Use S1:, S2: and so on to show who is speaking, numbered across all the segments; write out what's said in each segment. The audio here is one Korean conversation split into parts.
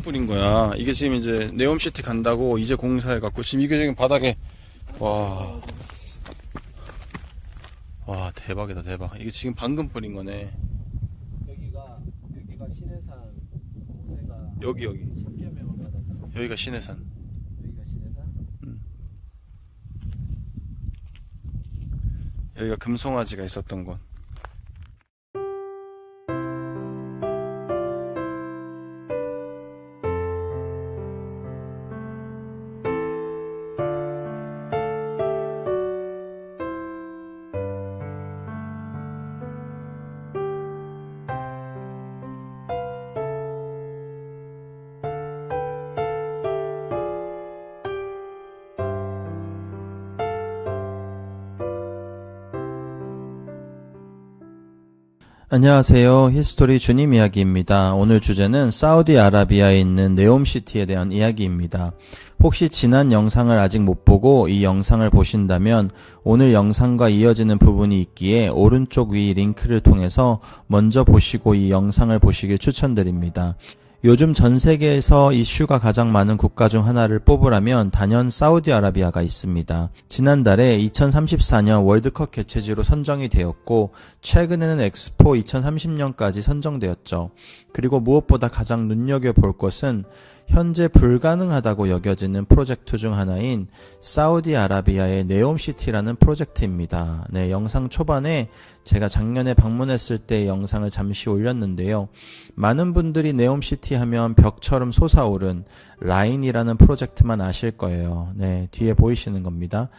S1: 방금 뿌린 거야. 이게 지금 이제 네옴시티 간다고 이제 공사해갖고 지금 이게 지금 바닥에 와 대박이다 대박. 이게 지금 방금 뿌린 거네.
S2: 여기가 신해산 공세가
S1: 여기
S2: 10여 명을 받았다.
S1: 여기가 신해산.
S2: 여기가 신해산?
S1: 여기가 금송아지가 있었던 곳. 안녕하세요. 히스토리 주님 이야기입니다. 오늘 주제는 사우디아라비아에 있는 네옴시티에 대한 이야기입니다. 혹시 지난 영상을 아직 못 보고 이 영상을 보신다면 오늘 영상과 이어지는 부분이 있기에 오른쪽 위 링크를 통해서 먼저 보시고 이 영상을 보시길 추천드립니다. 요즘 전 세계에서 이슈가 가장 많은 국가 중 하나를 뽑으라면 단연 사우디아라비아가 있습니다. 지난달에 2034년 월드컵 개최지로 선정이 되었고 최근에는 엑스포 2030년까지 선정되었죠. 그리고 무엇보다 가장 눈여겨볼 것은 현재 불가능하다고 여겨지는 프로젝트 중 하나인 사우디아라비아의 네옴시티라는 프로젝트입니다. 네, 영상 초반에 제가 작년에 방문했을 때의 영상을 잠시 올렸는데요. 많은 분들이 네옴시티 하면 벽처럼 솟아오른 라인이라는 프로젝트만 아실 거예요. 네, 뒤에 보이시는 겁니다.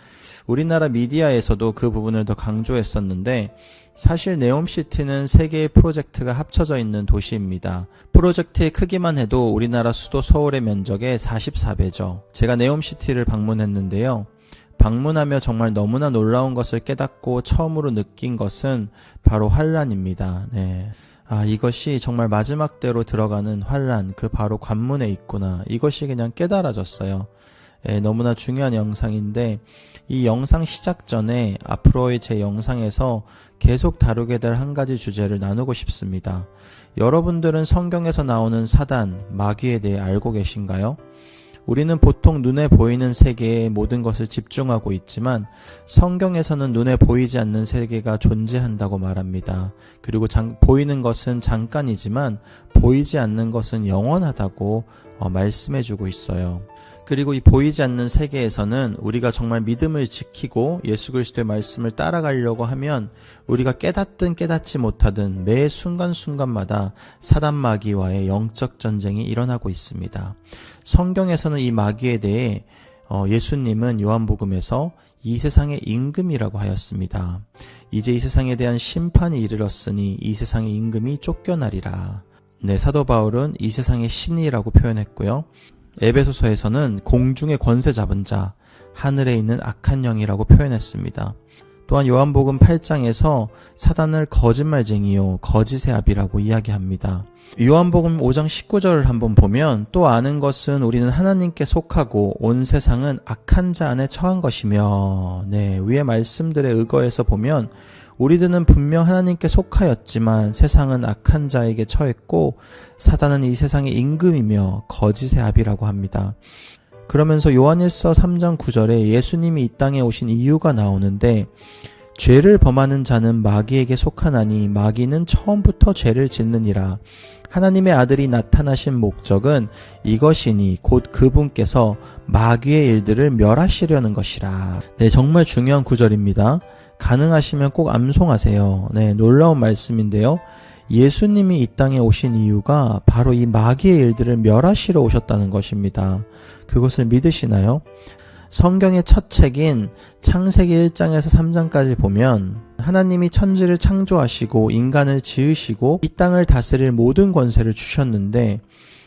S1: 우리나라 미디어에서도 그 부분을 더 강조했었는데 사실 네옴시티는 3개의 프로젝트가 합쳐져 있는 도시입니다. 프로젝트의 크기만 해도 우리나라 수도 서울의 면적의 44배죠. 제가 네옴시티를 방문했는데요. 방문하며 정말 너무나 놀라운 것을 깨닫고 처음으로 느낀 것은 바로 환란입니다. 네. 이것이 정말 마지막 때로 들어가는 환란, 그 바로 관문에 있구나. 이것이 그냥 깨달아졌어요. 너무나 중요한 영상인데 이 영상 시작 전에 앞으로의 제 영상에서 계속 다루게 될 한 가지 주제를 나누고 싶습니다. 여러분들은 성경에서 나오는 사단, 마귀에 대해 알고 계신가요? 우리는 보통 눈에 보이는 세계에 모든 것을 집중하고 있지만 성경에서는 눈에 보이지 않는 세계가 존재한다고 말합니다. 그리고 보이는 것은 잠깐이지만 보이지 않는 것은 영원하다고 말씀해주고 있어요. 그리고 이 보이지 않는 세계에서는 우리가 정말 믿음을 지키고 예수 그리스도의 말씀을 따라가려고 하면 우리가 깨닫든 깨닫지 못하든 매 순간순간마다 사단 마귀와의 영적 전쟁이 일어나고 있습니다. 성경에서는 이 마귀에 대해 예수님은 요한복음에서 이 세상의 임금이라고 하였습니다. 이제 이 세상에 대한 심판이 이르렀으니 이 세상의 임금이 쫓겨나리라. 네, 사도 바울은 이 세상의 신이라고 표현했고요. 에베소서에서는 공중의 권세 잡은 자, 하늘에 있는 악한 영이라고 표현했습니다. 또한 요한복음 8장에서 사단을 거짓말쟁이요 거짓의 아비라고 이야기합니다. 요한복음 5장 19절을 한번 보면 또 아는 것은 우리는 하나님께 속하고 온 세상은 악한 자 안에 처한 것이며, 네, 위의 말씀들에 의거해서 보면 우리들은 분명 하나님께 속하였지만 세상은 악한 자에게 처했고 사단은 이 세상의 임금이며 거짓의 아비라고 합니다. 그러면서 요한일서 3장 9절에 예수님이 이 땅에 오신 이유가 나오는데 죄를 범하는 자는 마귀에게 속하나니 마귀는 처음부터 죄를 짓느니라. 하나님의 아들이 나타나신 목적은 이것이니 곧 그분께서 마귀의 일들을 멸하시려는 것이라. 네, 정말 중요한 구절입니다. 가능하시면 꼭 암송하세요. 네, 놀라운 말씀인데요. 예수님이 이 땅에 오신 이유가 바로 이 마귀의 일들을 멸하시러 오셨다는 것입니다. 그것을 믿으시나요? 성경의 첫 책인 창세기 1장에서 3장까지 보면 하나님이 천지를 창조하시고 인간을 지으시고 이 땅을 다스릴 모든 권세를 주셨는데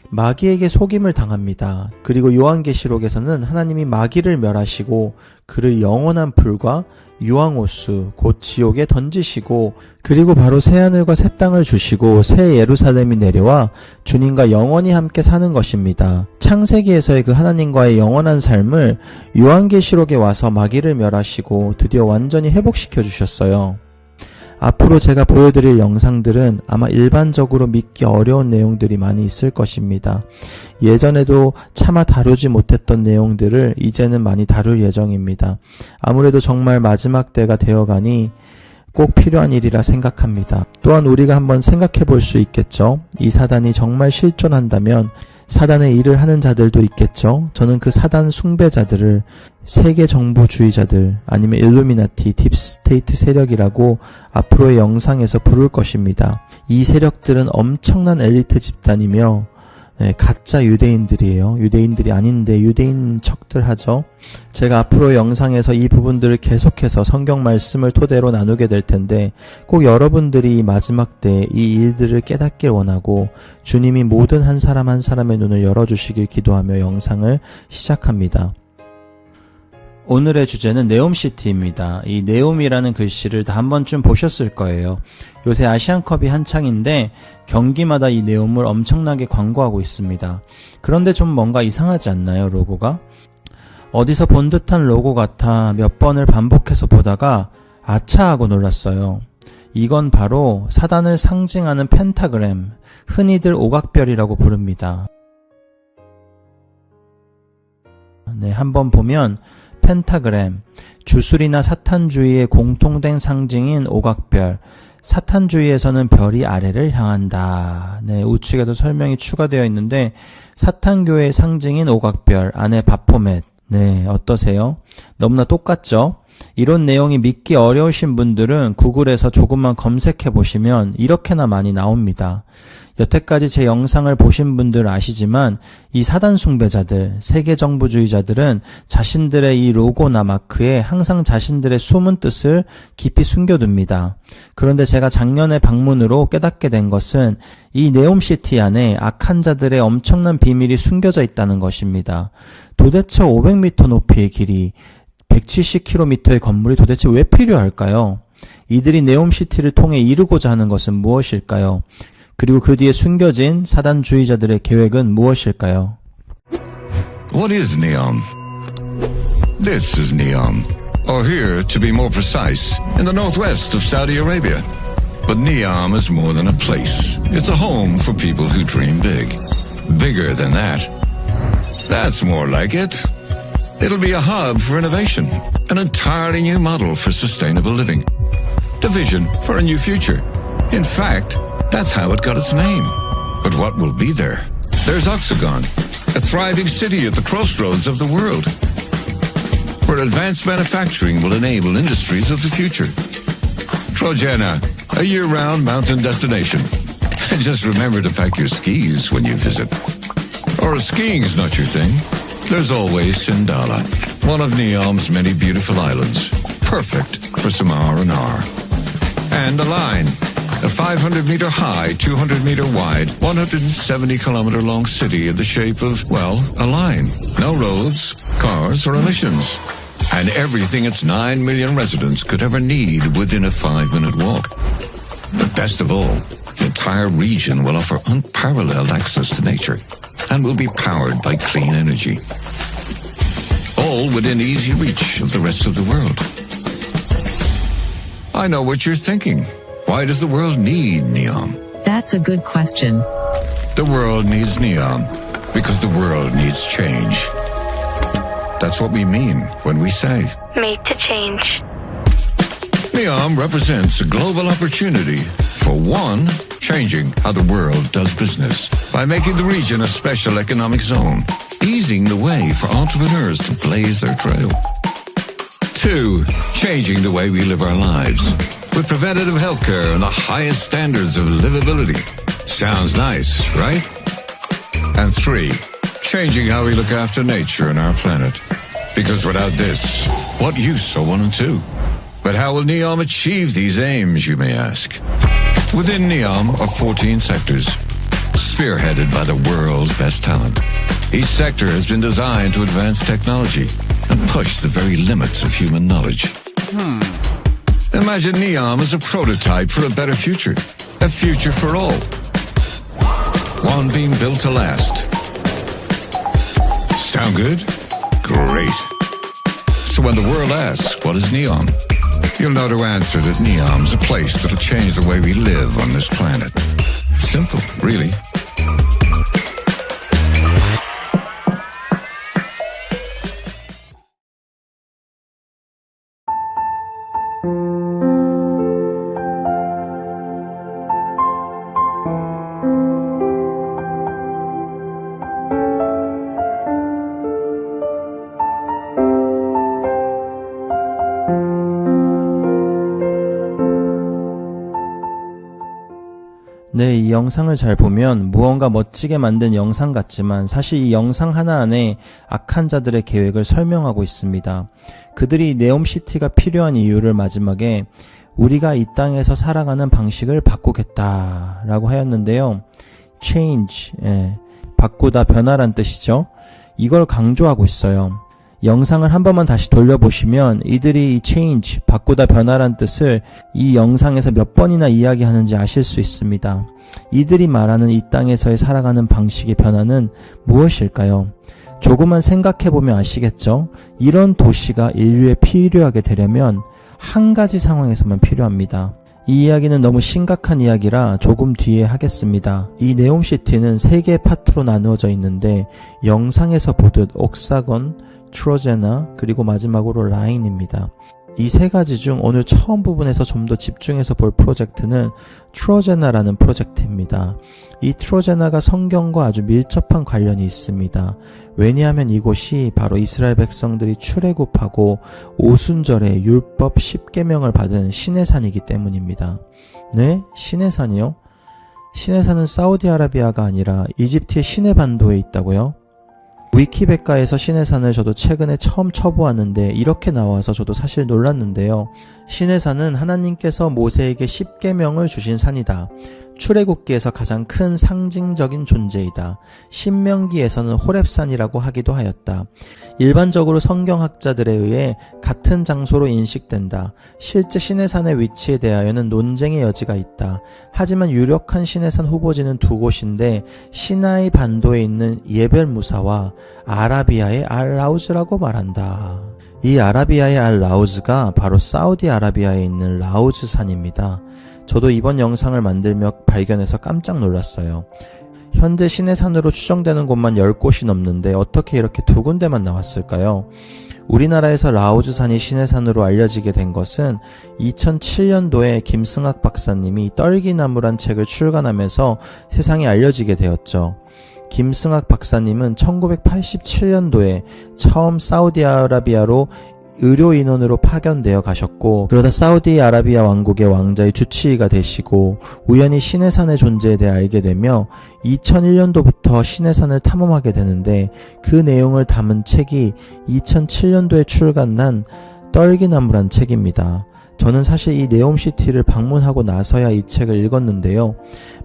S1: 마귀에게 속임을 당합니다. 그리고 요한계시록에서는 하나님이 마귀를 멸하시고 그를 영원한 불과 유황호수 곧 지옥에 던지시고 그리고 바로 새하늘과 새 땅을 주시고 새 예루살렘이 내려와 주님과 영원히 함께 사는 것입니다. 창세기에서의 그 하나님과의 영원한 삶을 요한계시록에 와서 마귀를 멸하시고 드디어 완전히 회복시켜 주셨어요. 앞으로 제가 보여드릴 영상들은 아마 일반적으로 믿기 어려운 내용들이 많이 있을 것입니다. 예전에도 차마 다루지 못했던 내용들을 이제는 많이 다룰 예정입니다. 아무래도 정말 마지막 때가 되어가니 꼭 필요한 일이라 생각합니다. 또한 우리가 한번 생각해 볼 수 있겠죠. 이 사단이 정말 실존한다면 사단의 일을 하는 자들도 있겠죠. 저는 그 사단 숭배자들을 세계 정부주의자들 아니면 일루미나티, 딥스테이트 세력이라고 앞으로의 영상에서 부를 것입니다. 이 세력들은 엄청난 엘리트 집단이며 가짜 유대인들이에요. 유대인들이 아닌데 유대인 척들 하죠. 제가 앞으로 영상에서 이 부분들을 계속해서 성경 말씀을 토대로 나누게 될 텐데 꼭 여러분들이 마지막 때 이 일들을 깨닫길 원하고 주님이 모든 한 사람 한 사람의 눈을 열어주시길 기도하며 영상을 시작합니다. 오늘의 주제는 네옴시티입니다. 이 네옴이라는 글씨를 다 한 번쯤 보셨을 거예요. 요새 아시안컵이 한창인데 경기마다 이 네옴을 엄청나게 광고하고 있습니다. 그런데 좀 뭔가 이상하지 않나요, 로고가? 어디서 본 듯한 로고 같아 몇 번을 반복해서 보다가 아차 하고 놀랐어요. 이건 바로 사단을 상징하는 펜타그램, 흔히들 오각별이라고 부릅니다. 네, 한번 보면 펜타그램, 주술이나 사탄주의의 공통된 상징인 오각별, 사탄주의에서는 별이 아래를 향한다. 네, 우측에도 설명이 추가되어 있는데 사탄교의 상징인 오각별, 안에 바포멧. 네, 어떠세요? 너무나 똑같죠? 이런 내용이 믿기 어려우신 분들은 구글에서 조금만 검색해 보시면 이렇게나 많이 나옵니다. 여태까지 제 영상을 보신 분들 아시지만 이 사단 숭배자들, 세계정부주의자들은 자신들의 이 로고나 마크에 항상 자신들의 숨은 뜻을 깊이 숨겨둡니다. 그런데 제가 작년에 방문으로 깨닫게 된 것은 이 네옴시티 안에 악한 자들의 엄청난 비밀이 숨겨져 있다는 것입니다. 도대체 500m 높이의 길이 170km의 건물이 도대체 왜 필요할까요? 이들이 네옴시티를 통해 이루고자 하는 것은 무엇일까요? 그리고 그 뒤에 숨겨진 사단주의자들의 계획은 무엇일까요?
S3: What is Neom? This is Neom, or here to be more precise, in the northwest of Saudi Arabia. But Neom is more than a place. It's a home for people who dream big. Bigger than that. That's more like it. It'll be a hub for innovation, an entirely new model for sustainable living. The vision for a new future. In fact, that's how it got its name. But what will be there? There's Oxagon, a thriving city at the crossroads of the world, where advanced manufacturing will enable industries of the future. Trojana, a year-round mountain destination. And just remember to pack your skis when you visit. Or if skiing's not your thing, there's always Sindala, one of Neom's many beautiful islands, perfect for some R&R. And Align, a 500-meter high, 200-meter wide, 170-kilometer long city in the shape of, well, a line. No roads, cars, or emissions. And everything its 9 million residents could ever need within a 5-minute walk. But best of all, the entire region will offer unparalleled access to nature and will be powered by clean energy. All within easy reach of the rest of the world. I know what you're thinking. Why does the world need Neom?
S4: That's a good question.
S3: The world needs Neom because the world needs change. That's what we mean when we say
S5: Made to change.
S3: Neom represents a global opportunity for one, changing how the world does business by making the region a special economic zone, easing the way for entrepreneurs to blaze their trail. Two, changing the way we live our lives with preventative healthcare and the highest standards of livability. Sounds nice, right? And three, changing how we look after nature and our planet. Because without this, what use are 1 and 2? But how will Neom achieve these aims, you may ask? Within Neom are 14 sectors, spearheaded by the world's best talent. Each sector has been designed to advance technology and push the very limits of human knowledge. Imagine Neom as a prototype for a better future, a future for all. One being built to last. Sound good? Great. So when the world asks, what is Neom? you'll know to answer that Neom's a place that'll change the way we live on this planet. Simple, really.
S1: 네, 이 영상을 잘 보면 무언가 멋지게 만든 영상 같지만 사실 이 영상 하나 안에 악한 자들의 계획을 설명하고 있습니다. 그들이 네옴시티가 필요한 이유를 마지막에 우리가 이 땅에서 살아가는 방식을 바꾸겠다라고 하였는데요. change, 바꾸다, 변화란 뜻이죠. 이걸 강조하고 있어요. 영상을 한 번만 다시 돌려보시면 이들이 이 change, 바꾸다, 변화란 뜻을 이 영상에서 몇 번이나 이야기하는지 아실 수 있습니다. 이들이 말하는 이 땅에서의 살아가는 방식의 변화는 무엇일까요? 조금만 생각해보면 아시겠죠? 이런 도시가 인류에 필요하게 되려면 한 가지 상황에서만 필요합니다. 이 이야기는 너무 심각한 이야기라 조금 뒤에 하겠습니다. 이 네옴시티는 세 개의 파트로 나누어져 있는데 영상에서 보듯 옥사건, 트로제나, 그리고 마지막으로 라인입니다. 이 세 가지 중 오늘 처음 부분에서 좀 더 집중해서 볼 프로젝트는 트로제나라는 프로젝트입니다. 이 트로제나가 성경과 아주 밀접한 관련이 있습니다. 왜냐하면 이곳이 바로 이스라엘 백성들이 출애굽하고 오순절에 율법 10계명을 받은 시내산이기 때문입니다. 네? 시내산이요? 시내산은 사우디아라비아가 아니라 이집트의 시내반도에 있다고요? 위키백과에서 시내산을 저도 최근에 처음 쳐보았는데 이렇게 나와서 저도 사실 놀랐는데요. 시내산은 하나님께서 모세에게 10계명을 주신 산이다. 출애굽기에서 가장 큰 상징적인 존재이다. 신명기에서는 호렙산이라고 하기도 하였다. 일반적으로 성경학자들에 의해 같은 장소로 인식된다. 실제 시내산의 위치에 대하여는 논쟁의 여지가 있다. 하지만 유력한 시내산 후보지는 두 곳인데 시나이 반도에 있는 예벨 무사와 아라비아의 알-라우즈라고 말한다. 이 아라비아의 알-라우즈가 바로 사우디아라비아에 있는 라우즈 산입니다. 저도 이번 영상을 만들며 발견해서 깜짝 놀랐어요. 현재 시내산으로 추정되는 곳만 10곳이 넘는데 어떻게 이렇게 두 군데만 나왔을까요? 우리나라에서 라우즈산이 시내산으로 알려지게 된 것은 2007년도에 김승학 박사님이 떨기나무란 책을 출간하면서 세상에 알려지게 되었죠. 김승학 박사님은 1987년도에 처음 사우디아라비아로 의료인원으로 파견되어 가셨고 그러다 사우디아라비아 왕국의 왕자의 주치의가 되시고 우연히 시내산의 존재에 대해 알게 되며 2001년도부터 시내산을 탐험하게 되는데 그 내용을 담은 책이 2007년도에 출간난 떨기나무란 책입니다. 저는 사실 이 네옴시티를 방문하고 나서야 이 책을 읽었는데요.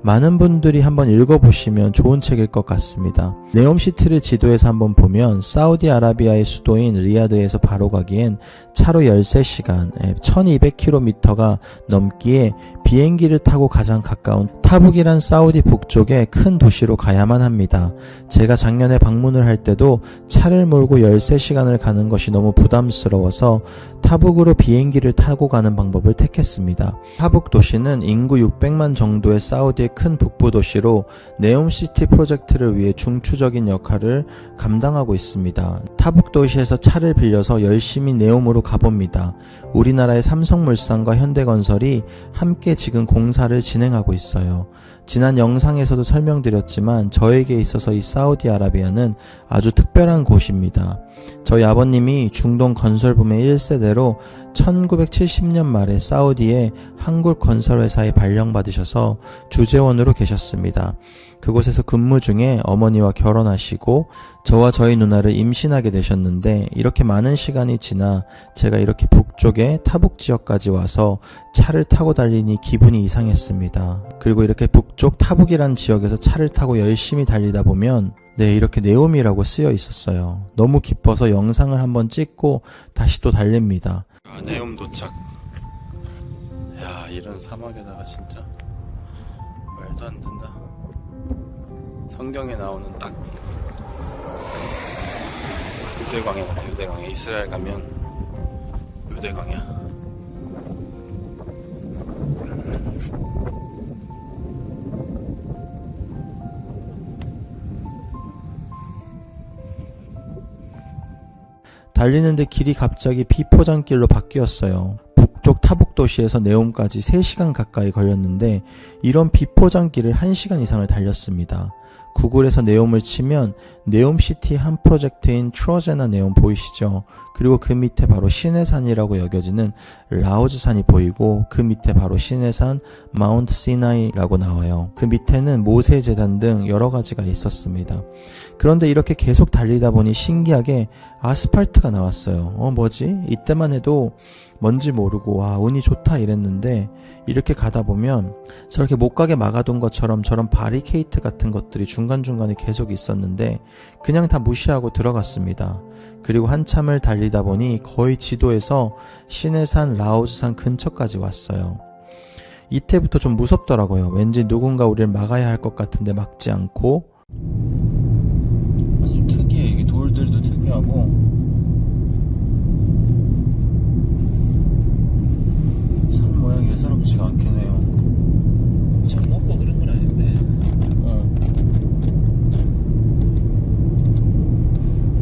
S1: 많은 분들이 한번 읽어보시면 좋은 책일 것 같습니다. 네옴시티를 지도에서 한번 보면 사우디아라비아의 수도인 리야드에서 바로 가기엔 차로 13시간, 1200km가 넘기에 비행기를 타고 가장 가까운 타북이란 사우디 북쪽의 큰 도시로 가야만 합니다. 제가 작년에 방문을 할 때도 차를 몰고 13시간을 가는 것이 너무 부담스러워서 타북으로 비행기를 타고 가는 방법을 택했습니다. 타북 도시는 인구 600만 정도의 사우디의 큰 북부 도시로 네옴시티 프로젝트를 위해 중추적인 역할을 감당하고 있습니다. 타북 도시에서 차를 빌려서 열심히 네옴으로 가봅니다. 우리나라의 삼성물산과 현대건설이 함께 지금 공사를 진행하고 있어요. 지난 영상에서도 설명드렸지만 저에게 있어서 이 사우디아라비아는 아주 특별한 곳입니다. 저희 아버님이 중동 건설붐의 1세대로 1970년 말에 사우디의 한국건설회사에 발령받으셔서 주재원으로 계셨습니다. 그곳에서 근무 중에 어머니와 결혼하시고 저와 저희 누나를 임신하게 되셨는데 이렇게 많은 시간이 지나 제가 이렇게 북쪽의 타북 지역까지 와서 차를 타고 달리니 기분이 이상했습니다. 그리고 이렇게 북쪽 타북이란 지역에서 차를 타고 열심히 달리다 보면 이렇게 네옴이라고 쓰여 있었어요. 너무 기뻐서 영상을 한번 찍고 다시 또 달립니다. 네옴 도착. 야, 이런 사막에다가 진짜 말도 안 된다. 성경에 나오는 딱 유대광야 같아. 유대광야. 이스라엘 가면 유대광야. 달리는데 길이 갑자기 비포장길로 바뀌었어요. 북쪽 타북 도시에서 네옴까지 3시간 가까이 걸렸는데 이런 비포장길을 1시간 이상을 달렸습니다. 구글에서 네옴을 치면 네옴시티 한 프로젝트인 트로제나 네옴 보이시죠? 그리고 그 밑에 바로 시내산이라고 여겨지는 라오즈산이 보이고 그 밑에 바로 시내산 마운트 시나이라고 나와요. 그 밑에는 모세 제단 등 여러 가지가 있었습니다. 그런데 이렇게 계속 달리다 보니 신기하게 아스팔트가 나왔어요. 뭐지? 이때만 해도 뭔지 모르고 와 운이 좋다 이랬는데 이렇게 가다 보면 저렇게 못 가게 막아둔 것처럼 저런 바리케이트 같은 것들이 중간중간에 계속 있었는데 그냥 다 무시하고 들어갔습니다. 그리고 한참을 달리다 보니 거의 지도에서 시내산 라오즈산 근처까지 왔어요. 이때부터 좀 무섭더라고요. 왠지 누군가 우리를 막아야 할 것 같은데 막지 않고. 아니 좀 특이해. 이게 돌들도 특이하고 산 모양이 예사롭지가 않긴 해요.
S2: 장 먹고 그런 건 아닌데.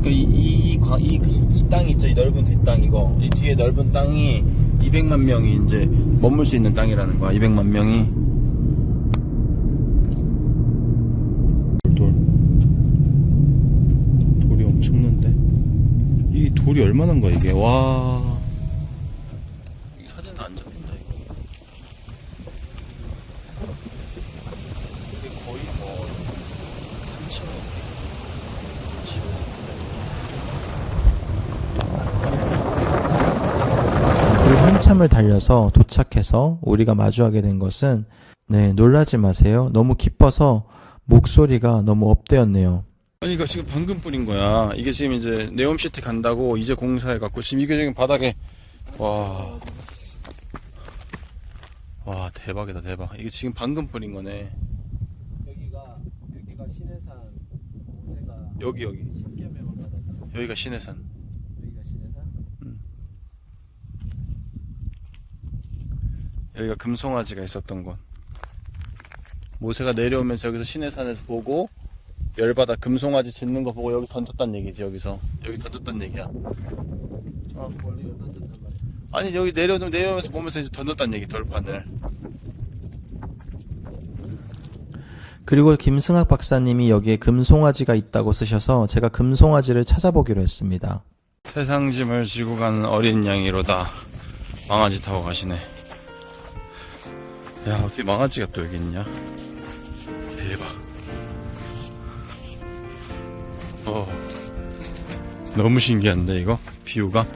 S1: 그러니까 이 땅이 있죠. 이 넓은 뒷땅 이거. 이 뒤에 넓은 땅이 200만 명이 이제 머물 수 있는 땅이라는 거야. 200만 명이. 돌이 엄청난데. 이 돌이 얼마나인 거야 이게. 와. 이 사진은 안 잡힌다 이거. 이게 거의 뭐 3층 집. 그리고 한참을 달려서 도착해서 우리가 마주하게 된 것은 놀라지 마세요. 너무 기뻐서 목소리가 너무 업되었네요. 아니 이거 지금 방금 뿌린 거야. 이게 지금 이제 네옴시티 간다고 이제 공사해갖고 지금 이게 지금 바닥에 와 대박이다 대박. 이게 지금 방금 뿌린 거네.
S2: 여기가 시내산 모세가
S1: 여기
S2: 10개 명을 받았다.
S1: 여기가 시내산.
S2: 여기가 시내산?
S1: 여기가 금송아지가 있었던 곳. 모세가 내려오면서 여기서 시내산에서 보고 열받아 금송아지 짖는 거 보고 여기 던졌단 얘기지. 여기 던졌단 얘기야.
S2: 멀리 던졌단 말이야.
S1: 아니 여기 내려오면서 보면서 이제 던졌단 얘기. 돌판을. 그리고 김승학 박사님이 여기에 금송아지가 있다고 쓰셔서 제가 금송아지를 찾아보기로 했습니다. 세상 짐을 지고 가는 어린 양이로다. 망아지 타고 가시네. 야 어떻게 망아지가 또 여기 있냐. 대박. 너무 신기한데 이거 뷰가.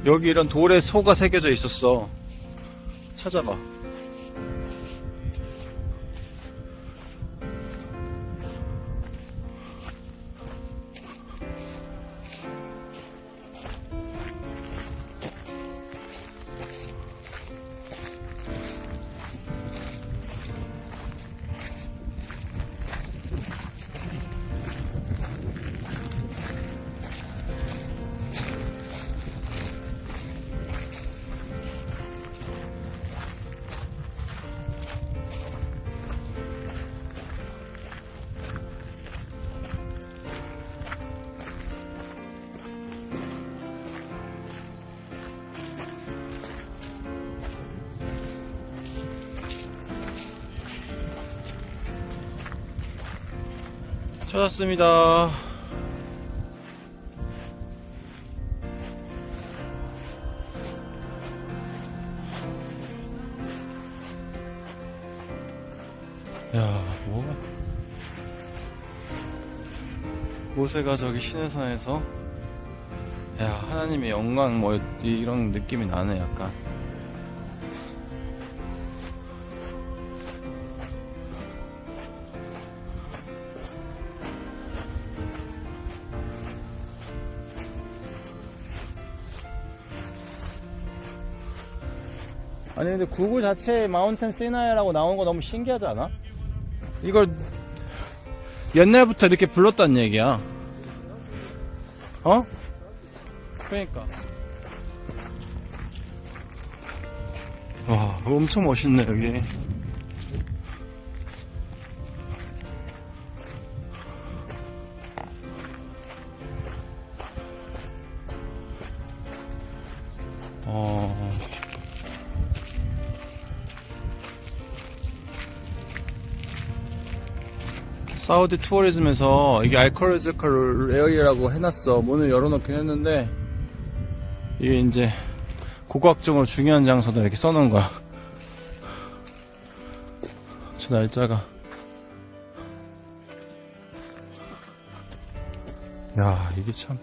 S1: 여기 이런 돌에 소가 새겨져 있었어. 찾아봐. 찾았습니다. 야, 모세가 저기 시내산에서 야 하나님의 영광 뭐 이런 느낌이 나네 약간. 아니 근데 구글 자체에 마운틴 시나이라고 나온 거 너무 신기하지 않아? 이걸 옛날부터 이렇게 불렀단 얘기야. 어? 그러니까. 와, 엄청 멋있네, 여기. 사우디 투어리즘에서 이게 알코올리컬 에어리라고 해놨어. 문을 열어놓긴 했는데 이게 이제 고고학적으로 중요한 장소다 이렇게 써놓은 거야. 저 날짜가. 야, 이게 참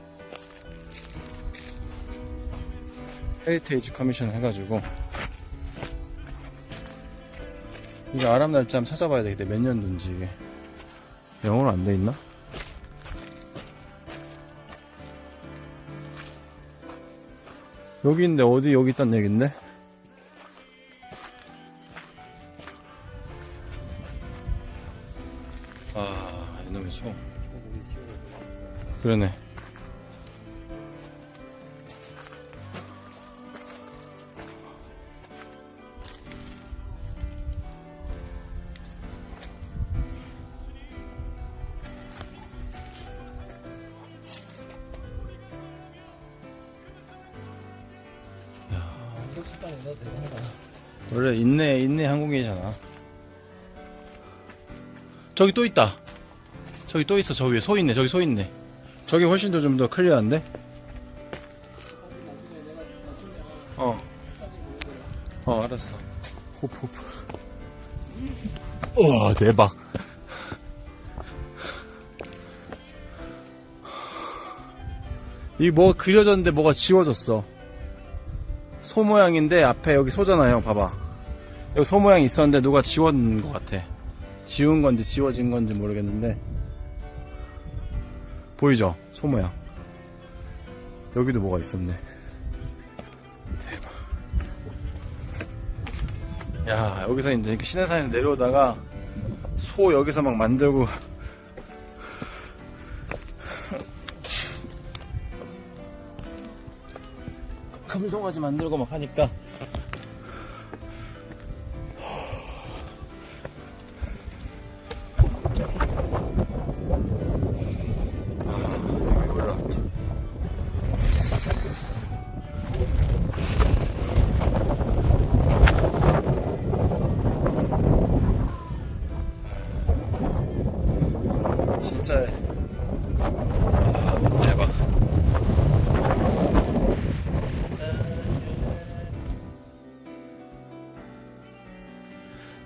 S1: 헤리테이지 커미션 해가지고 이게 아랍 날짜 한번 찾아봐야 되겠다. 몇 년도인지 이게. 영어로 안 돼 있나? 여기 있는데 어디 여기 있단 얘긴데? 아, 이놈의 소. 그러네. 원래 인내 항공기잖아. 저기 또 있다. 저기 또 있어. 저 위에 소 있네. 저기 소 있네. 저기 훨씬 더 좀 더 클리어한데? 알았어. 호프. 우와, 대박. 이 뭐가 그려졌는데 뭐가 지워졌어. 소 모양인데 앞에 여기 소잖아요. 봐봐. 여기 소 모양이 있었는데 누가 지운 것 같아. 지운 건지 지워진 건지 모르겠는데 보이죠? 소 모양. 여기도 뭐가 있었네. 대박. 야, 여기서 이제 시내산에서 내려오다가 소 여기서 막 만들고 금송아지 만들고 막 하니까 여기 올라왔다. 진짜 대박.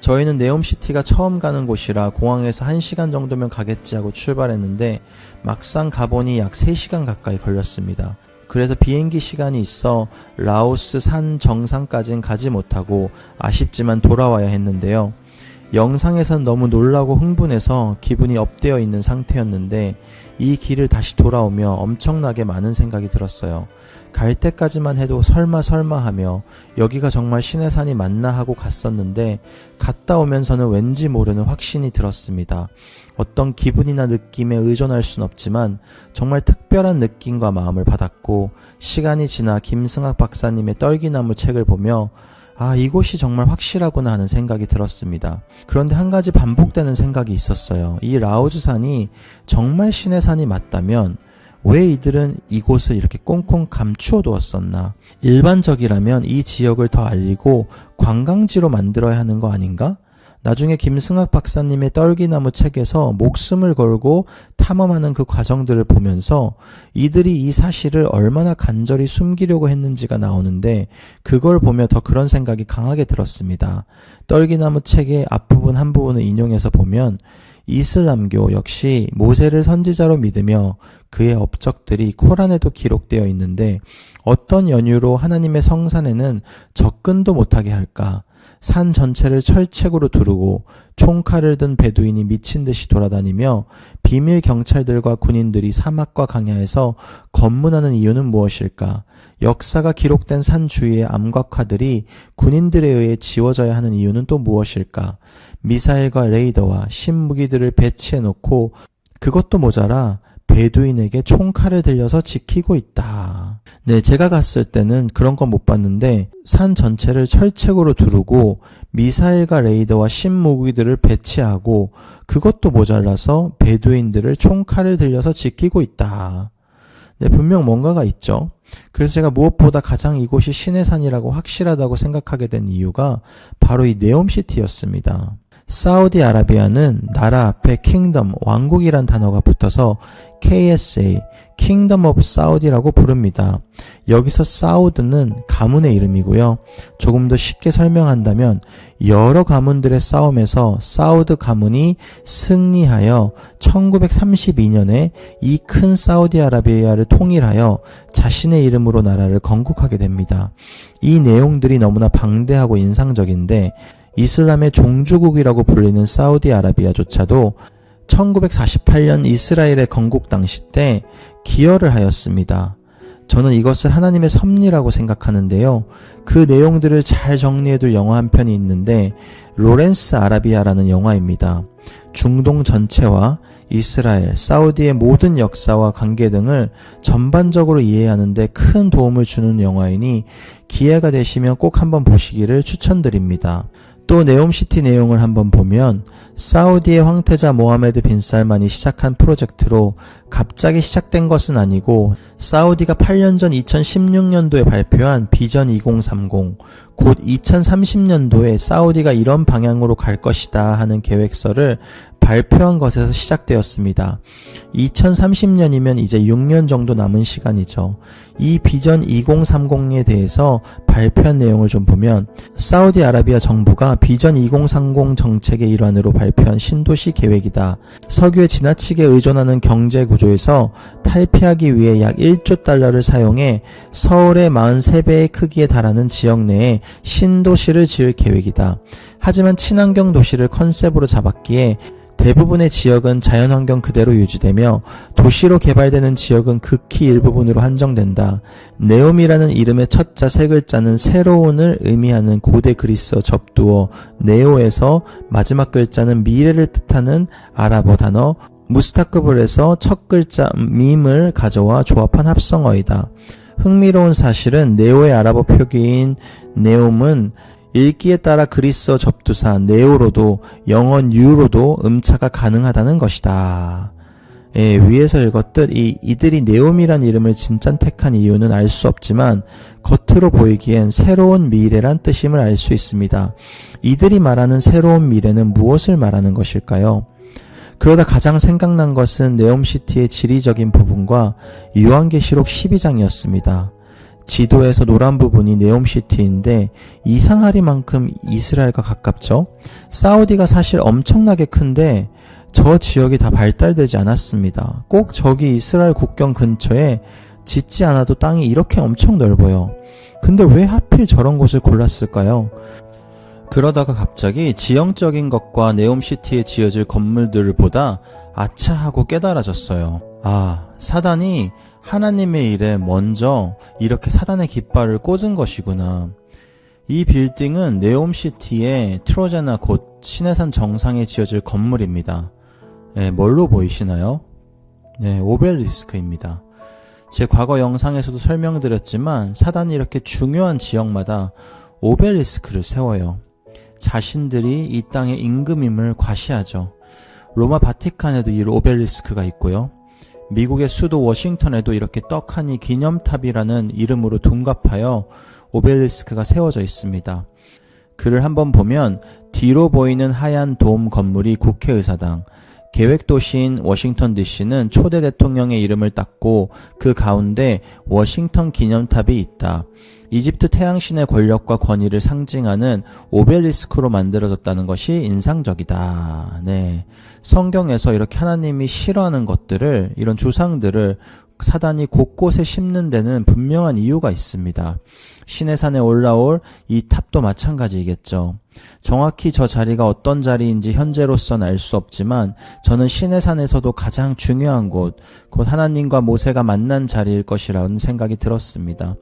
S1: 저희는 네옴시티가 처음 가는 곳이라 공항에서 1시간 정도면 가겠지 하고 출발했는데 막상 가보니 약 3시간 가까이 걸렸습니다. 그래서 비행기 시간이 있어 라오스 산 정상까진 가지 못하고 아쉽지만 돌아와야 했는데요. 영상에선 너무 놀라고 흥분해서 기분이 업되어 있는 상태였는데 이 길을 다시 돌아오며 엄청나게 많은 생각이 들었어요. 갈 때까지만 해도 설마 하며 여기가 정말 시내산이 맞나 하고 갔었는데 갔다 오면서는 왠지 모르는 확신이 들었습니다. 어떤 기분이나 느낌에 의존할 순 없지만 정말 특별한 느낌과 마음을 받았고 시간이 지나 김승학 박사님의 떨기나무 책을 보며 아, 이곳이 정말 확실하구나 하는 생각이 들었습니다. 그런데 한 가지 반복되는 생각이 있었어요. 이 라오즈산이 정말 시내산이 맞다면 왜 이들은 이곳을 이렇게 꽁꽁 감추어 두었었나? 일반적이라면 이 지역을 더 알리고 관광지로 만들어야 하는 거 아닌가? 나중에 김승학 박사님의 떨기나무 책에서 목숨을 걸고 탐험하는 그 과정들을 보면서 이들이 이 사실을 얼마나 간절히 숨기려고 했는지가 나오는데 그걸 보며 더 그런 생각이 강하게 들었습니다. 떨기나무 책의 앞부분 한 부분을 인용해서 보면 이슬람교 역시 모세를 선지자로 믿으며 그의 업적들이 코란에도 기록되어 있는데 어떤 연유로 하나님의 성산에는 접근도 못하게 할까? 산 전체를 철책으로 두르고 총칼을 든 베두인이 미친 듯이 돌아다니며 비밀 경찰들과 군인들이 사막과 강야에서 검문하는 이유는 무엇일까? 역사가 기록된 산 주위의 암각화들이 군인들에 의해 지워져야 하는 이유는 또 무엇일까? 미사일과 레이더와 신무기들을 배치해놓고 그것도 모자라 베두인에게 총칼을 들려서 지키고 있다. 네, 제가 갔을 때는 그런 건 못 봤는데 산 전체를 철책으로 두르고 미사일과 레이더와 신무기들을 배치하고 그것도 모자라서 베두인들을 총칼을 들려서 지키고 있다. 네, 분명 뭔가가 있죠. 그래서 제가 무엇보다 가장 이곳이 신의 산이라고 확실하다고 생각하게 된 이유가 바로 이 네옴시티였습니다. 사우디아라비아는 나라 앞에 킹덤, 왕국이란 단어가 붙어서 KSA, Kingdom of Saudi라고 부릅니다. 여기서 사우드는 가문의 이름이고요. 조금 더 쉽게 설명한다면 여러 가문들의 싸움에서 사우드 가문이 승리하여 1932년에 이 큰 사우디아라비아를 통일하여 자신의 이름으로 나라를 건국하게 됩니다. 이 내용들이 너무나 방대하고 인상적인데 이슬람의 종주국이라고 불리는 사우디아라비아조차도 1948년 이스라엘의 건국 당시 때 기여를 하였습니다. 저는 이것을 하나님의 섭리라고 생각하는데요. 그 내용들을 잘 정리해둘 영화 한 편이 있는데 로렌스 아라비아라는 영화입니다. 중동 전체와 이스라엘, 사우디의 모든 역사와 관계 등을 전반적으로 이해하는 데 큰 도움을 주는 영화이니 기회가 되시면 꼭 한번 보시기를 추천드립니다. 또 네옴시티 내용을 한번 보면 사우디의 황태자 모하메드 빈 살만이 시작한 프로젝트로 갑자기 시작된 것은 아니고 사우디가 8년 전 2016년도에 발표한 비전 2030, 곧 2030년도에 사우디가 이런 방향으로 갈 것이다 하는 계획서를 발표한 것에서 시작되었습니다. 2030년이면 이제 6년 정도 남은 시간이죠. 이 비전 2030에 대해서 발표한 내용을 좀 보면 사우디아라비아 정부가 비전 2030 정책의 일환으로 발표한 신도시 계획이다. 석유에 지나치게 의존하는 경제 구조에서 탈피하기 위해 약 1조 달러를 사용해 서울의 43배의 크기에 달하는 지역 내에 신도시를 지을 계획이다. 하지만 친환경 도시를 컨셉으로 잡았기에 대부분의 지역은 자연환경 그대로 유지되며 도시로 개발되는 지역은 극히 일부분으로 한정된다. 네옴이라는 이름의 첫자 세 글자는 새로운을 의미하는 고대 그리스어 접두어 네오에서 마지막 글자는 미래를 뜻하는 아랍어 단어 무스타크블에서 첫 글자 밈을 가져와 조합한 합성어이다. 흥미로운 사실은 네오의 아랍어 표기인 네옴은 읽기에 따라 그리스어 접두사 네오로도 영어 뉴로도 음차가 가능하다는 것이다. 예, 위에서 읽었듯 이들이 네옴이란 이름을 진짠 택한 이유는 알 수 없지만 겉으로 보이기엔 새로운 미래란 뜻임을 알 수 있습니다. 이들이 말하는 새로운 미래는 무엇을 말하는 것일까요? 그러다 가장 생각난 것은 네옴시티의 지리적인 부분과 요한계시록 12장이었습니다. 지도에서 노란 부분이 네옴시티인데 이상하리만큼 이스라엘과 가깝죠. 사우디가 사실 엄청나게 큰데 저 지역이 다 발달되지 않았습니다. 꼭 저기 이스라엘 국경 근처에 짓지 않아도 땅이 이렇게 엄청 넓어요. 근데 왜 하필 저런 곳을 골랐을까요? 그러다가 갑자기 지형적인 것과 네옴시티에 지어질 건물들을 보다 아차 하고 깨달아졌어요. 아, 사단이 하나님의 일에 먼저 이렇게 사단의 깃발을 꽂은 것이구나. 이 빌딩은 네옴시티의 트로제나 곧 시내산 정상에 지어질 건물입니다. 네, 뭘로 보이시나요? 네, 오벨리스크입니다. 제 과거 영상에서도 설명드렸지만 사단이 이렇게 중요한 지역마다 오벨리스크를 세워요. 자신들이 이 땅의 임금임을 과시하죠. 로마 바티칸에도 이 오벨리스크가 있고요. 미국의 수도 워싱턴에도 이렇게 떡하니 기념탑이라는 이름으로 둔갑하여 오벨리스크가 세워져 있습니다. 글을 한번 보면 뒤로 보이는 하얀 돔 건물이 국회의사당, 계획도시인 워싱턴 DC는 초대 대통령의 이름을 땄고 그 가운데 워싱턴 기념탑이 있다. 이집트 태양신의 권력과 권위를 상징하는 오벨리스크로 만들어졌다는 것이 인상적이다. 네. 성경에서 이렇게 하나님이 싫어하는 것들을, 이런 주상들을 사단이 곳곳에 심는 데는 분명한 이유가 있습니다. 시내산에 올라올 이 탑도 마찬가지이겠죠. 정확히 저 자리가 어떤 자리인지 현재로서는 알 수 없지만 저는 시내산에서도 가장 중요한 곳, 곧 하나님과 모세가 만난 자리일 것이라는 생각이 들었습니다.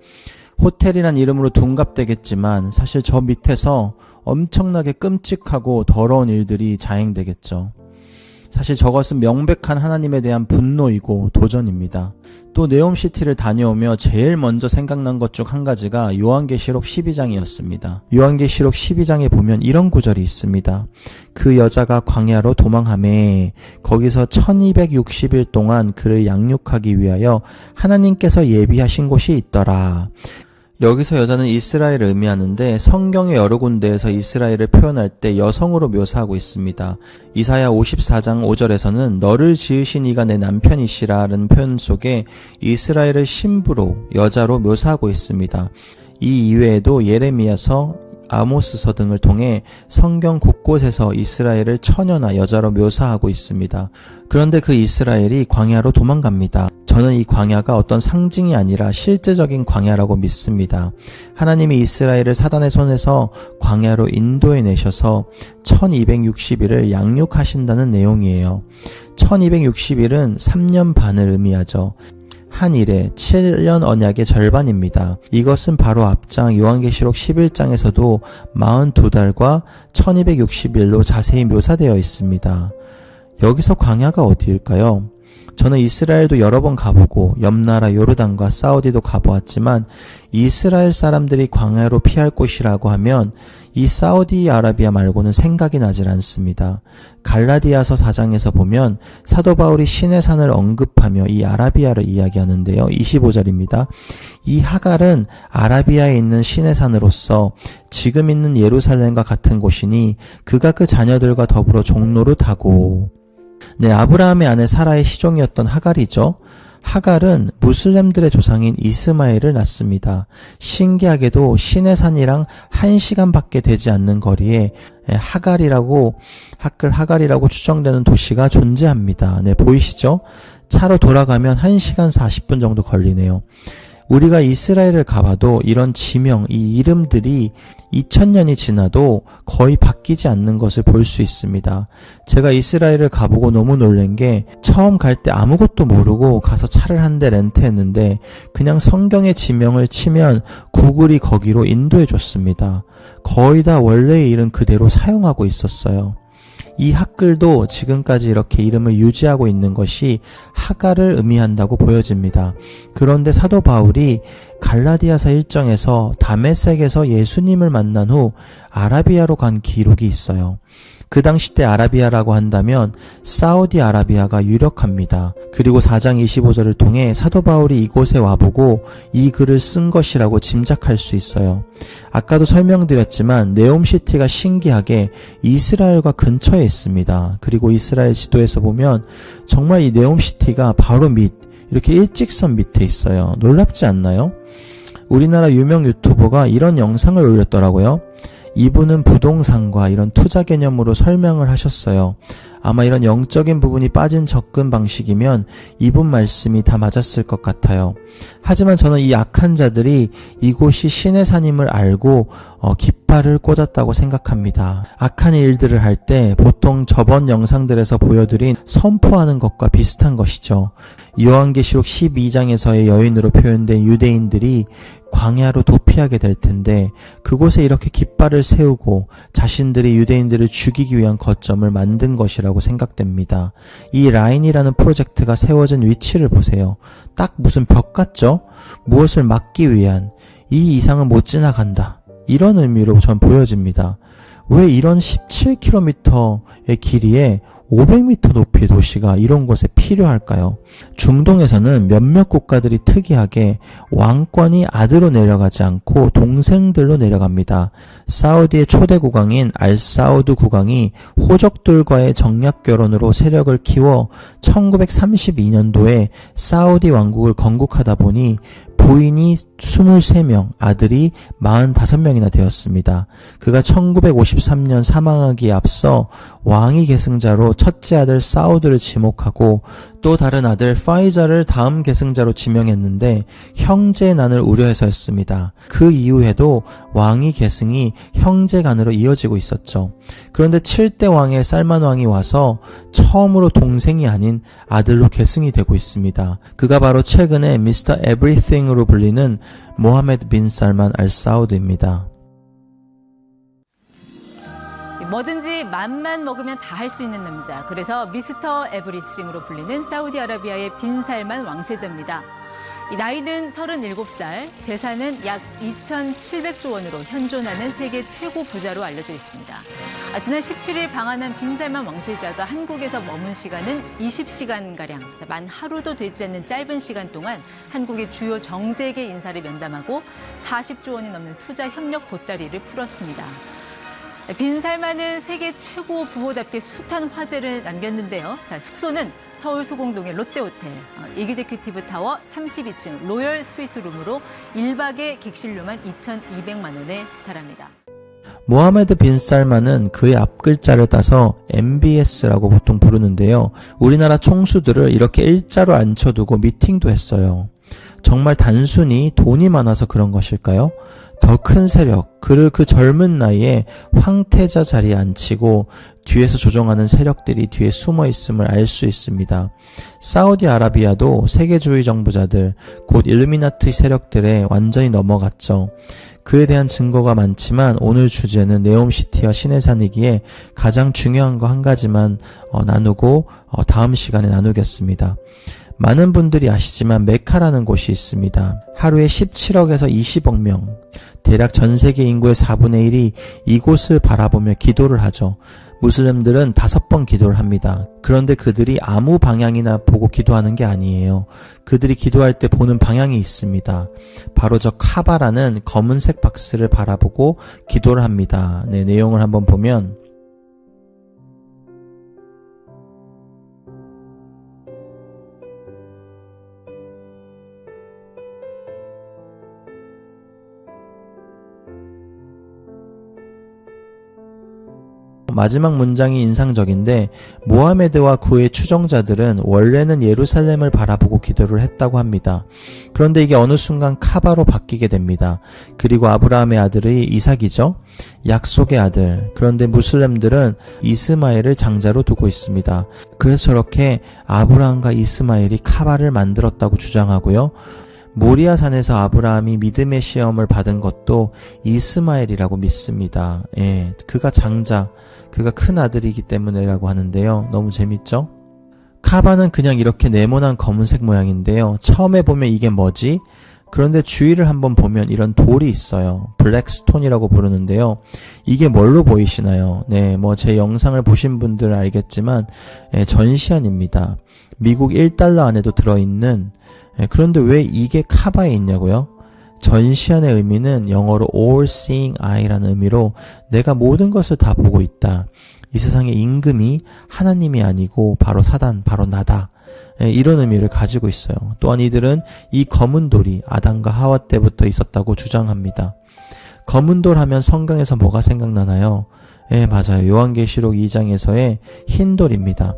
S1: 호텔이란 이름으로 둔갑되겠지만 사실 저 밑에서 엄청나게 끔찍하고 더러운 일들이 자행되겠죠. 사실 저것은 명백한 하나님에 대한 분노이고 도전입니다. 또 네옴시티를 다녀오며 제일 먼저 생각난 것 중 한 가지가 요한계시록 12장이었습니다. 요한계시록 12장에 보면 이런 구절이 있습니다. 그 여자가 광야로 도망하매 거기서 1260일 동안 그를 양육하기 위하여 하나님께서 예비하신 곳이 있더라. 여기서 여자는 이스라엘을 의미하는데 성경의 여러 군데에서 이스라엘을 표현할 때 여성으로 묘사하고 있습니다. 이사야 54장 5절에서는 너를 지으신 이가 내 남편이시라는 표현 속에 이스라엘을 신부로 여자로 묘사하고 있습니다. 이 이외에도 예레미야서, 아모스서 등을 통해 성경 곳곳에서 이스라엘을 처녀나 여자로 묘사하고 있습니다. 그런데 그 이스라엘이 광야로 도망갑니다. 저는 이 광야가 어떤 상징이 아니라 실제적인 광야라고 믿습니다. 하나님이 이스라엘을 사단의 손에서 광야로 인도해 내셔서 1260일을 양육하신다는 내용이에요. 1260일은 3년 반을 의미하죠. 한 일에 7년 언약의 절반입니다. 이것은 바로 앞장 요한계시록 11장에서도 42달과 1260일로 자세히 묘사되어 있습니다. 여기서 광야가 어디일까요? 저는 이스라엘도 여러 번 가보고 옆나라 요르단과 사우디도 가보았지만 이스라엘 사람들이 광야로 피할 곳이라고 하면 이 사우디아라비아 말고는 생각이 나질 않습니다. 갈라디아서 4장에서 보면 사도 바울이 시내산을 언급하며 이 아라비아를 이야기하는데요. 25절입니다. 이 하갈은 아라비아에 있는 시내산으로서 지금 있는 예루살렘과 같은 곳이니 그가 그 자녀들과 더불어 종로를 타고 아브라함의 아내 사라의 시종이었던 하갈이죠. 하갈은 무슬림들의 조상인 이스마엘을 낳습니다. 신기하게도 시내산이랑 1시간밖에 되지 않는 거리에 하갈이라고 추정되는 도시가 존재합니다. 보이시죠? 차로 돌아가면 1시간 40분 정도 걸리네요. 우리가 이스라엘을 가봐도 이런 지명, 이 이름들이 2000년이 지나도 거의 바뀌지 않는 것을 볼 수 있습니다. 제가 이스라엘을 가보고 너무 놀란 게 처음 갈 때 아무것도 모르고 가서 차를 한 대 렌트했는데 그냥 성경의 지명을 치면 구글이 거기로 인도해 줬습니다. 거의 다 원래의 이름 그대로 사용하고 있었어요. 이 학글도 지금까지 이렇게 이름을 유지하고 있는 것이 하갈을 의미한다고 보여집니다. 그런데 사도 바울이 갈라디아서 1장에서 다메섹에서 예수님을 만난 후 아라비아로 간 기록이 있어요. 그 당시 때 아라비아라고 한다면 사우디아라비아가 유력합니다. 그리고 4장 25절을 통해 사도 바울이 이곳에 와보고 이 글을 쓴 것이라고 짐작할 수 있어요. 아까도 설명드렸지만 네옴시티가 신기하게 이스라엘과 근처에 있습니다. 그리고 이스라엘 지도에서 보면 정말 이 네옴시티가 바로 이렇게 일직선 밑에 있어요. 놀랍지 않나요? 우리나라 유명 유튜버가 이런 영상을 올렸더라고요. 이분은 부동산과 이런 투자 개념으로 설명을 하셨어요. 아마 이런 영적인 부분이 빠진 접근 방식이면 이분 말씀이 다 맞았을 것 같아요. 하지만 저는 이 악한 자들이 이곳이 신의 산임을 알고 깃발을 꽂았다고 생각합니다. 악한 일들을 할 때 보통 저번 영상들에서 보여드린 선포하는 것과 비슷한 것이죠. 요한계시록 12장에서의 여인으로 표현된 유대인들이 광야로 도피하게 될 텐데 그곳에 이렇게 깃발을 세우고 자신들이 유대인들을 죽이기 위한 거점을 만든 것이라고 생각됩니다. 이 라인이라는 프로젝트가 세워진 위치를 보세요. 딱 무슨 벽 같죠? 무엇을 막기 위한 이 이상은 못 지나간다. 이런 의미로 전 보여집니다. 왜 이런 17km의 길이에 500m 높이의 도시가 이런 곳에 필요할까요? 중동에서는 몇몇 국가들이 특이하게 왕권이 아들로 내려가지 않고 동생들로 내려갑니다. 사우디의 초대 국왕인 알사우드 국왕이 호족들과의 정략 결혼으로 세력을 키워 1932년도에 사우디 왕국을 건국하다 보니 부인이 23명, 아들이 45명이나 되었습니다. 그가 1953년 사망하기에 앞서 왕위 계승자로 첫째 아들 사우드를 지목하고 또 다른 아들 파이자를 다음 계승자로 지명했는데 형제 난을 우려해서였습니다. 그 이후에도 왕위 계승이 형제 간으로 이어지고 있었죠. 그런데 7대 왕의 살만 왕이 와서 처음으로 동생이 아닌 아들로 계승이 되고 있습니다. 그가 바로 최근에 미스터 에브리띵으로 불리는 모하메드 빈 살만 알 사우드입니다.
S4: 뭐든지 맘만 먹으면 다 할 수 있는 남자. 그래서 미스터 에브리싱으로 불리는 사우디아라비아의 빈 살만 왕세자입니다. 나이는 37살, 재산은 약 2,700조 원으로 현존하는 세계 최고 부자로 알려져 있습니다. 지난 17일 방한한 빈 살만 왕세자가 한국에서 머문 시간은 20시간가량, 만 하루도 되지 않는 짧은 시간 동안 한국의 주요 정재계 인사를 면담하고 40조 원이 넘는 투자 협력 보따리를 풀었습니다. 빈 살만은 세계 최고 부호답게 숱한 화제를 남겼는데요. 숙소는 서울 소공동의 롯데호텔, 이그제큐티브 타워 32층 로열 스위트룸으로 1박의 객실료만 2,200만 원에 달합니다.
S1: 모하메드 빈 살만은 그의 앞글자를 따서 MBS라고 보통 부르는데요. 우리나라 총수들을 이렇게 일자로 앉혀두고 미팅도 했어요. 정말 단순히 돈이 많아서 그런 것일까요? 더 큰 세력, 그를 그 젊은 나이에 황태자 자리에 앉히고 뒤에서 조종하는 세력들이 뒤에 숨어 있음을 알 수 있습니다. 사우디아라비아도 세계주의 정부자들, 곧 일루미나티 세력들에 완전히 넘어갔죠. 그에 대한 증거가 많지만 오늘 주제는 네옴시티와 시내산이기에 가장 중요한 거 한 가지만 나누고 다음 시간에 나누겠습니다. 많은 분들이 아시지만 메카라는 곳이 있습니다. 하루에 17억에서 20억 명, 대략 전 세계 인구의 4분의 1이 이곳을 바라보며 기도를 하죠. 무슬림들은 5번 기도를 합니다. 그런데 그들이 아무 방향이나 보고 기도하는 게 아니에요. 그들이 기도할 때 보는 방향이 있습니다. 바로 저 카바라는 검은색 박스를 바라보고 기도를 합니다. 네, 내용을 한번 보면 마지막 문장이 인상적인데 모하메드와 그의 추종자들은 원래는 예루살렘을 바라보고 기도를 했다고 합니다. 그런데 이게 어느 순간 카바로 바뀌게 됩니다. 그리고 아브라함의 아들이 이삭이죠. 약속의 아들. 그런데 무슬림들은 이스마엘을 장자로 두고 있습니다. 그래서 저렇게 아브라함과 이스마엘이 카바를 만들었다고 주장하고요. 모리아산에서 아브라함이 믿음의 시험을 받은 것도 이스마엘이라고 믿습니다. 예, 그가 장자, 그가 큰 아들이기 때문에라고 하는데요. 너무 재밌죠? 카바는 그냥 이렇게 네모난 검은색 모양인데요. 처음에 보면 이게 뭐지? 그런데 주위를 한번 보면 이런 돌이 있어요. 블랙스톤이라고 부르는데요. 이게 뭘로 보이시나요? 네, 제 영상을 보신 분들은 알겠지만 전시안입니다. 미국 1달러 안에도 들어있는, 그런데 왜 이게 카바에 있냐고요? 전시안의 의미는 영어로 all seeing eye라는 의미로 내가 모든 것을 다 보고 있다. 이 세상의 임금이 하나님이 아니고 바로 사단, 바로 나다. 이런 의미를 가지고 있어요. 또한 이들은 이 검은 돌이 아담과 하와 때부터 있었다고 주장합니다. 검은 돌 하면 성경에서 뭐가 생각나나요? 맞아요. 요한계시록 2장에서의 흰 돌입니다.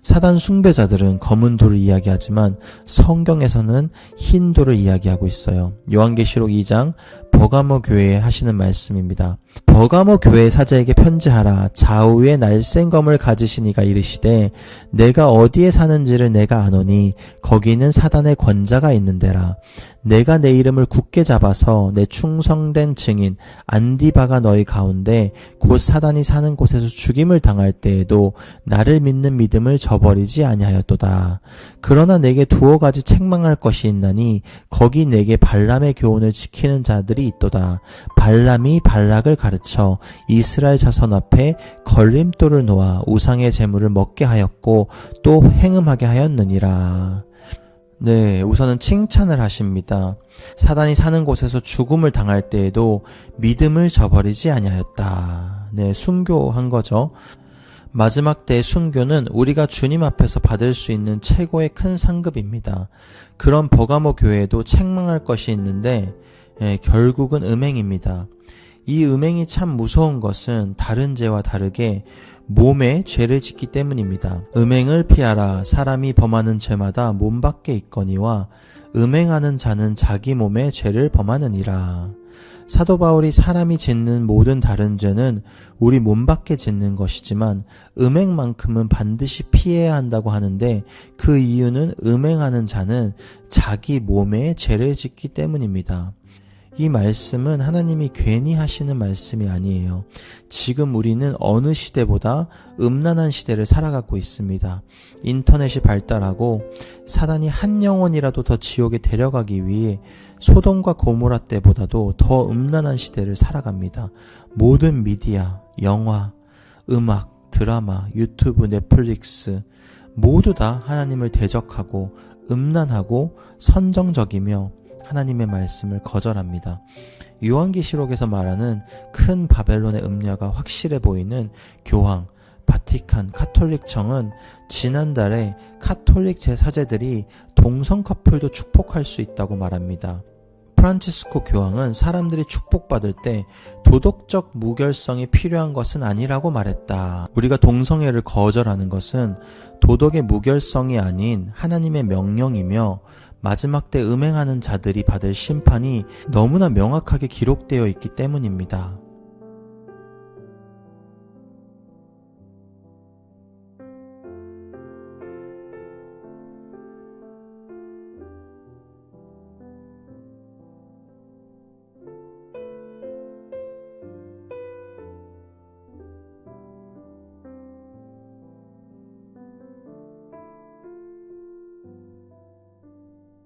S1: 사단 숭배자들은 검은 돌을 이야기하지만 성경에서는 흰 돌을 이야기하고 있어요. 요한계시록 2장 버가모 교회에 하시는 말씀입니다. 버가모 교회 사자에게 편지하라. 좌우에 날쌘 검을 가지신 이가 이르시되 내가 어디에 사는지를 내가 아노니 거기는 사단의 권자가 있는데라. 내가 내 이름을 굳게 잡아서 내 충성된 증인 안디바가 너희 가운데 곧 사단이 사는 곳에서 죽임을 당할 때에도 나를 믿는 믿음을 저버리지 아니하였도다. 그러나 내게 두어 가지 책망할 것이 있나니 거기 내게 발람의 교훈을 지키는 자들이 있도다. 발람이 발락을 가르쳐 이스라엘 자손 앞에 걸림돌을 놓아 우상의 재물을 먹게 하였고 또 행음하게 하였느니라. 네, 우선은 칭찬을 하십니다. 사단이 사는 곳에서 죽음을 당할 때에도 믿음을 저버리지 아니하였다. 네, 순교한 거죠. 마지막 때의 순교는 우리가 주님 앞에서 받을 수 있는 최고의 큰 상급입니다. 그런 버가모 교회에도 책망할 것이 있는데 결국은 음행입니다. 이 음행이 참 무서운 것은 다른 죄와 다르게 몸에 죄를 짓기 때문입니다. 음행을 피하라. 사람이 범하는 죄마다 몸 밖에 있거니와 음행하는 자는 자기 몸에 죄를 범하느니라. 사도 바울이 사람이 짓는 모든 다른 죄는 우리 몸 밖에 짓는 것이지만 음행만큼은 반드시 피해야 한다고 하는데 그 이유는 음행하는 자는 자기 몸에 죄를 짓기 때문입니다. 이 말씀은 하나님이 괜히 하시는 말씀이 아니에요. 지금 우리는 어느 시대보다 음란한 시대를 살아가고 있습니다. 인터넷이 발달하고 사단이 한 영혼이라도 더 지옥에 데려가기 위해 소돔과 고모라 때보다도 더 음란한 시대를 살아갑니다. 모든 미디어, 영화, 음악, 드라마, 유튜브, 넷플릭스 모두 다 하나님을 대적하고 음란하고 선정적이며 하나님의 말씀을 거절합니다. 요한계시록에서 말하는 큰 바벨론의 음녀가 확실해 보이는 교황, 바티칸, 카톨릭청은 지난달에 카톨릭 제사제들이 동성 커플도 축복할 수 있다고 말합니다. 프란치스코 교황은 사람들이 축복받을 때 도덕적 무결성이 필요한 것은 아니라고 말했다. 우리가 동성애를 거절하는 것은 도덕의 무결성이 아닌 하나님의 명령이며 마지막 때 음행하는 자들이 받을 심판이 너무나 명확하게 기록되어 있기 때문입니다.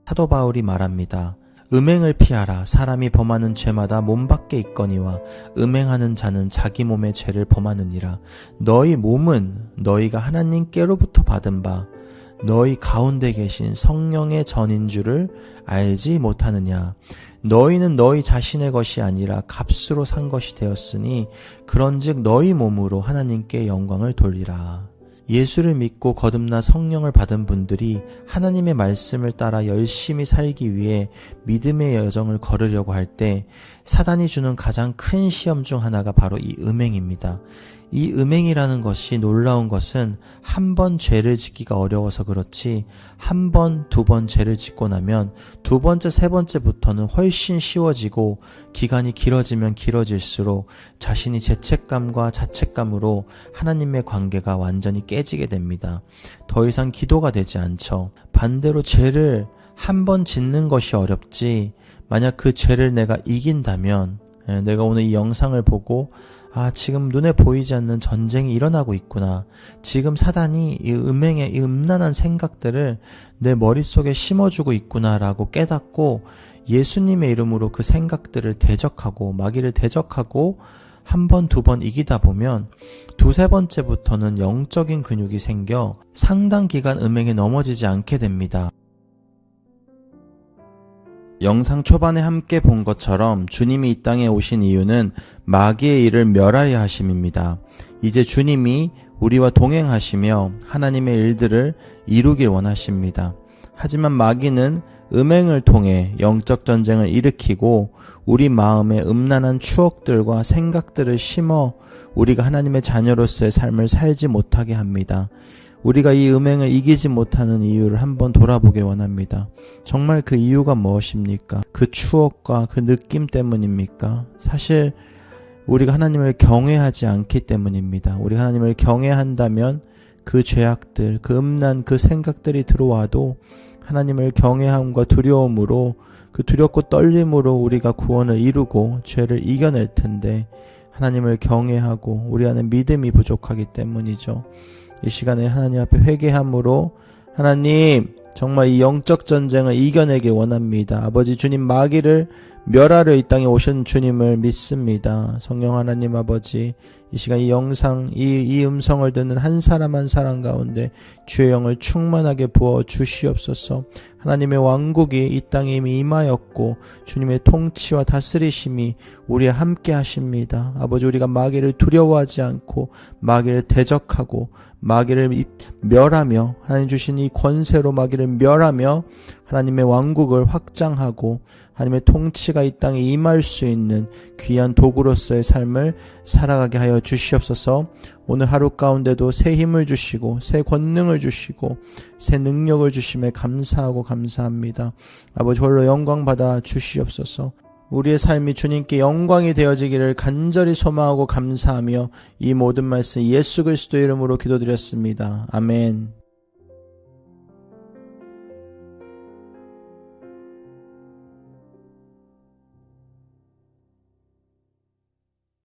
S1: 사도 바울이 말합니다. 음행을 피하라. 사람이 범하는 죄마다 몸 밖에 있거니와 음행하는 자는 자기 몸의 죄를 범하느니라. 너희 몸은 너희가 하나님께로부터 받은 바 너희 가운데 계신 성령의 전인 줄을 알지 못하느냐. 너희는 너희 자신의 것이 아니라 값으로 산 것이 되었으니 그런즉 너희 몸으로 하나님께 영광을 돌리라. 예수를 믿고 거듭나 성령을 받은 분들이 하나님의 말씀을 따라 열심히 살기 위해 믿음의 여정을 걸으려고 할 때 사단이 주는 가장 큰 시험 중 하나가 바로 이 음행입니다. 이 음행이라는 것이 놀라운 것은 한 번 죄를 짓기가 어려워서 그렇지 한 번, 두 번 죄를 짓고 나면 두 번째, 세 번째부터는 훨씬 쉬워지고 기간이 길어지면 길어질수록 자신이 죄책감과 자책감으로 하나님의 관계가 완전히 깨지게 됩니다. 더 이상 기도가 되지 않죠. 반대로 죄를 한 번 짓는 것이 어렵지 만약 그 죄를 내가 이긴다면 내가 오늘 이 영상을 보고 지금 눈에 보이지 않는 전쟁이 일어나고 있구나. 지금 사단이 이 음행의 이 음란한 생각들을 내 머릿속에 심어주고 있구나라고 깨닫고 예수님의 이름으로 그 생각들을 대적하고 마귀를 대적하고 한 번, 두 번 이기다 보면 두세 번째부터는 영적인 근육이 생겨 상당 기간 음행에 넘어지지 않게 됩니다. 영상 초반에 함께 본 것처럼 주님이 이 땅에 오신 이유는 마귀의 일을 멸하려 하심입니다. 이제 주님이 우리와 동행하시며 하나님의 일들을 이루길 원하십니다. 하지만 마귀는 음행을 통해 영적 전쟁을 일으키고 우리 마음에 음란한 추억들과 생각들을 심어 우리가 하나님의 자녀로서의 삶을 살지 못하게 합니다. 우리가 이 음행을 이기지 못하는 이유를 한번 돌아보길 원합니다. 정말 그 이유가 무엇입니까? 그 추억과 그 느낌 때문입니까? 사실 우리가 하나님을 경외하지 않기 때문입니다. 우리가 하나님을 경외한다면 그 죄악들, 그 음란 그 생각들이 들어와도 하나님을 경외함과 두려움으로 그 두렵고 떨림으로 우리가 구원을 이루고 죄를 이겨낼 텐데 하나님을 경외하고 우리 안에 믿음이 부족하기 때문이죠. 이 시간에 하나님 앞에 회개함으로 하나님 정말 이 영적 전쟁을 이겨내길 원합니다. 아버지 주님 마귀를 멸하려 이 땅에 오신 주님을 믿습니다. 성령 하나님 아버지 이 시간 이 영상 이 음성을 듣는 한 사람 한 사람 가운데 주의 영을 충만하게 부어 주시옵소서. 하나님의 왕국이 이 땅에 이미 임하였고 주님의 통치와 다스리심이 우리와 함께 하십니다. 아버지 우리가 마귀를 두려워하지 않고 마귀를 대적하고 마귀를 멸하며 하나님 주신 이 권세로 마귀를 멸하며 하나님의 왕국을 확장하고 하나님의 통치가 이 땅에 임할 수 있는 귀한 도구로서의 삶을 살아가게 하여 주시옵소서. 오늘 하루 가운데도 새 힘을 주시고 새 권능을 주시고 새 능력을 주심에 감사하고 감사합니다. 아버지 홀로 영광 받아 주시옵소서. 우리의 삶이 주님께 영광이 되어지기를 간절히 소망하고 감사하며 이 모든 말씀 예수 그리스도 이름으로 기도드렸습니다. 아멘.